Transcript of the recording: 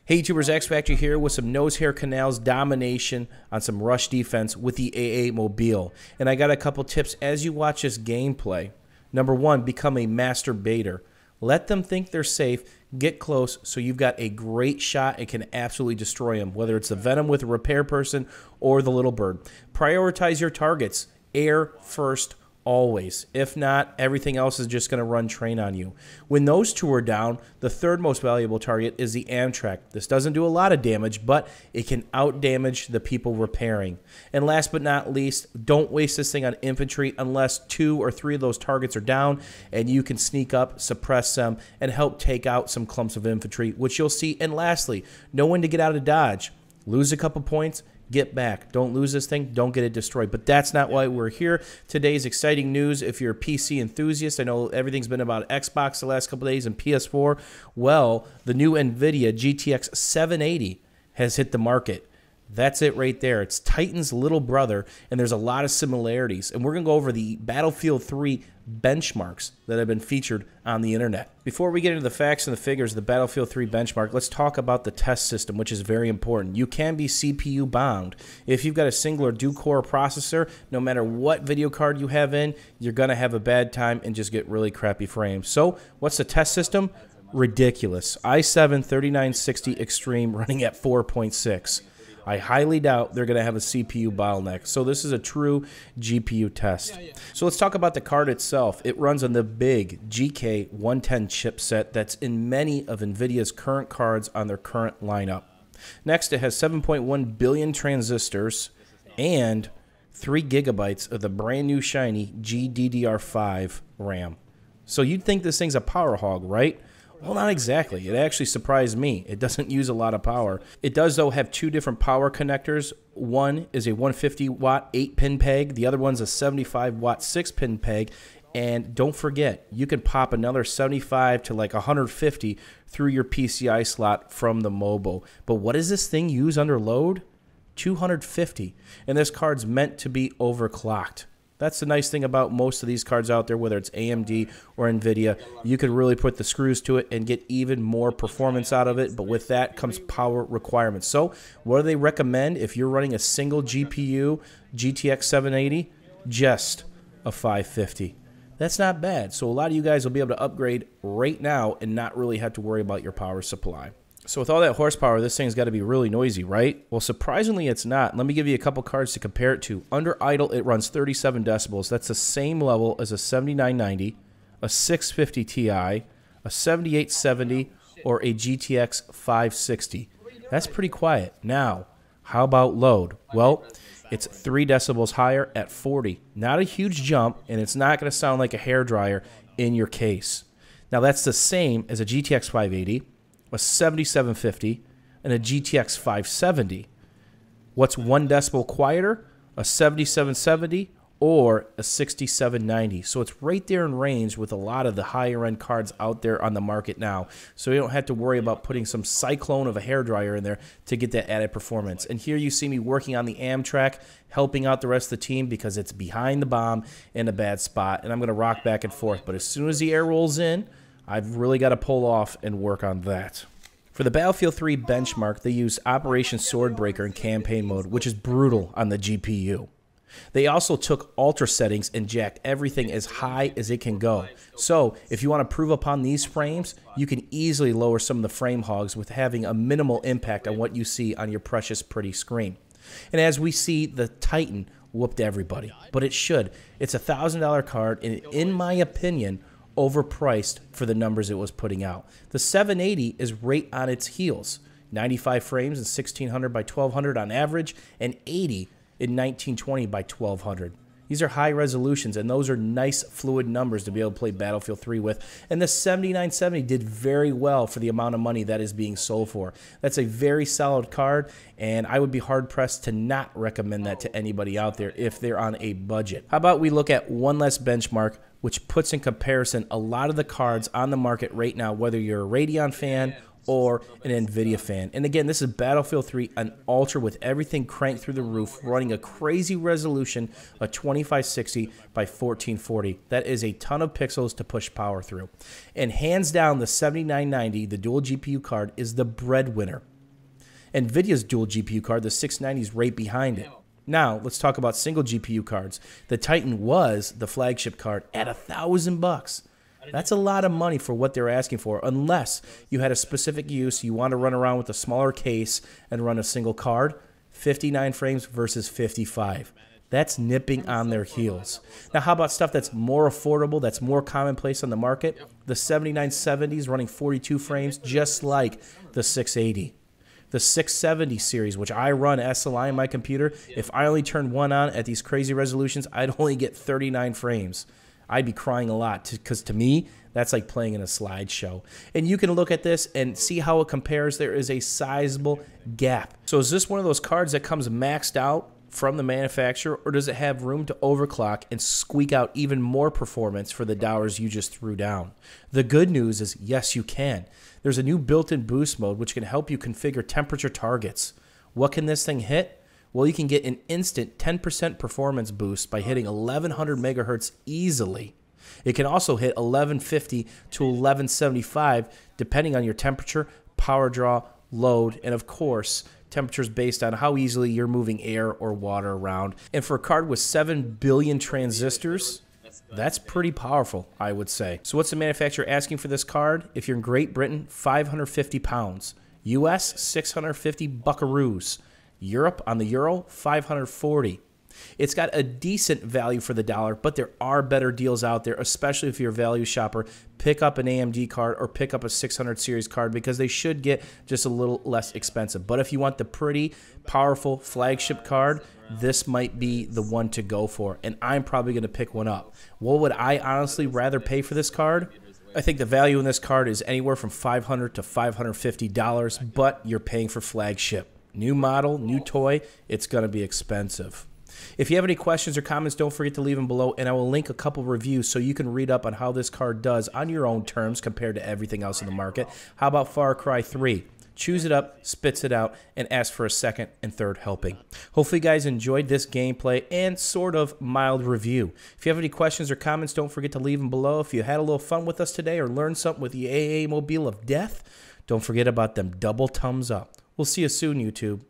Hey YouTubers, X Factor here with some nose hair canals domination on some rush defense with the AA Mobile. And I got a couple tips as you watch this gameplay. Number one, become a master baiter. Let them think they're safe, get close so you've got a great shot and can absolutely destroy them, whether it's the Venom with a repair person or the little bird. Prioritize your targets. Air first always. If not, everything else is just going to run train on you. When those two are down, the third most valuable target is the Amtrak. This doesn't do a lot of damage, but it can out-damage the people repairing. And last but not least, don't waste this thing on infantry unless 2 or 3 of those targets are down and you can sneak up, suppress them, and help take out some clumps of infantry, which you'll see. And lastly, know when to get out of dodge. Lose a couple points, get back. Don't lose this thing. Don't get it destroyed. But that's not why we're here. Today's exciting news, if you're a PC enthusiast, I know everything's been about Xbox the last couple of days and PS4. Well, the new Nvidia GTX 780 has hit the market. That's it right there. It's Titan's little brother, and there's a lot of similarities. And we're going to go over the Battlefield 3 benchmarks that have been featured on the internet. Before we get into the facts and the figures of the Battlefield 3 benchmark, let's talk about the test system, which is very important. You can be CPU bound. If you've got a single or dual-core processor, no matter what video card you have in, you're going to have a bad time and just get really crappy frames. So what's the test system? Ridiculous. i7-3960 Extreme running at 4.6. I highly doubt they're going to have a CPU bottleneck. So this is a true GPU test. So let's talk about the card itself. It runs on the big GK110 chipset that's in many of Nvidia's current cards on their current lineup. Next, it has 7.1 billion transistors and 3 gigabytes of the brand new shiny GDDR5 RAM. So you'd think this thing's a power hog, right? Well, not exactly. It actually surprised me. It doesn't use a lot of power. It does, though, have 2 different power connectors. One is a 150-watt 8-pin PEG. The other one's a 75-watt 6-pin PEG. And don't forget, you can pop another 75 to like 150 through your PCI slot from the mobile. But what does this thing use under load? 250. And this card's meant to be overclocked. That's the nice thing about most of these cards out there, whether it's AMD or Nvidia. You can really put the screws to it and get even more performance out of it, but with that comes power requirements. So what do they recommend if you're running a single GPU GTX 780? Just a 550. That's not bad. So a lot of you guys will be able to upgrade right now and not really have to worry about your power supply. So with all that horsepower, this thing's got to be really noisy, right? Well, surprisingly, it's not. Let me give you a couple cards to compare it to. Under idle, it runs 37 decibels. That's the same level as a 7990, a 650 Ti, a 7870, or a GTX 560. That's pretty quiet. Now, how about load? Well, it's 3 decibels higher at 40. Not a huge jump, and it's not going to sound like a hairdryer in your case. Now, that's the same as a GTX 580, a 7750, and a GTX 570. What's 1 decibel quieter? A 7770 or a 6790. So it's right there in range with a lot of the higher end cards out there on the market now. So you don't have to worry about putting some cyclone of a hairdryer in there to get that added performance. And here you see me working on the Amtrak, helping out the rest of the team because it's behind the bomb in a bad spot. And I'm going to rock back and forth. But as soon as the air rolls in, I've really got to pull off and work on that. For the Battlefield 3 benchmark, they use Operation Swordbreaker in campaign mode, which is brutal on the GPU. They also took ultra settings and jacked everything as high as it can go. So if you want to prove upon these frames, you can easily lower some of the frame hogs with having a minimal impact on what you see on your precious pretty screen. And as we see, the Titan whooped everybody, but it should. It's a $1,000 card, and in my opinion, overpriced for the numbers it was putting out. The 780 is right on its heels. 95 frames in 1600 by 1200 on average, and 80 in 1920 by 1200. These are high resolutions, and those are nice fluid numbers to be able to play Battlefield 3 with. And the 7970 did very well for the amount of money that is being sold for. That's a very solid card, and I would be hard-pressed to not recommend that to anybody out there if they're on a budget. How about we look at one less benchmark, which puts in comparison a lot of the cards on the market right now, whether you're a Radeon fan or an Nvidia fan. And again, this is Battlefield 3, an Ultra with everything cranked through the roof, running a crazy resolution of 2560 by 1440. That is a ton of pixels to push power through. And hands down, the 7990, the dual GPU card, is the breadwinner Nvidia's dual GPU card, the 690, is right behind it. Now, let's talk about single GPU cards. The Titan was the flagship card at $1,000. That's a lot of money for what they're asking for, unless you had a specific use, you want to run around with a smaller case and run a single card. 59 frames versus 55. That's nipping on their heels. Now, how about stuff that's more affordable, that's more commonplace on the market? The 7970 is running 42 frames, just like the 680. The 670 series, which I run SLI on my computer, if I only turn one on at these crazy resolutions, I'd only get 39 frames. I'd be crying a lot, because to me, that's like playing in a slideshow. And you can look at this and see how it compares. There is a sizable gap. So is this one of those cards that comes maxed out from the manufacturer, or does it have room to overclock and squeak out even more performance for the dollars you just threw down? The good news is, yes, you can. There's a new built-in boost mode which can help you configure temperature targets. What can this thing hit? Well, you can get an instant 10% performance boost by hitting 1100 megahertz easily. It can also hit 1150 to 1175 depending on your temperature, power draw, load, and of course, temperatures based on how easily you're moving air or water around. And for a card with 7 billion transistors, that's pretty powerful, I would say. So what's the manufacturer asking for this card? If you're in Great Britain, 550 pounds. US, 650 buckaroos. Europe, on the euro, 540. It's got a decent value for the dollar, but there are better deals out there, especially if you're a value shopper. Pick up an AMD card or pick up a 600 series card because they should get just a little less expensive. But if you want the pretty powerful flagship card, this might be the one to go for, and I'm probably going to pick one up. What would I honestly rather pay for this card? I think the value in this card is anywhere from $500 to $550, but you're paying for flagship. New model, new toy, it's going to be expensive. If you have any questions or comments, don't forget to leave them below, and I will link a couple reviews so you can read up on how this card does on your own terms compared to everything else in the market. How about Far Cry 3? Chews it up, spits it out, and asks for a second and third helping. Hopefully you guys enjoyed this gameplay and sort of mild review. If you have any questions or comments, don't forget to leave them below. If you had a little fun with us today or learned something with the AA Mobile of Death, don't forget about them double thumbs up. We'll see you soon, YouTube.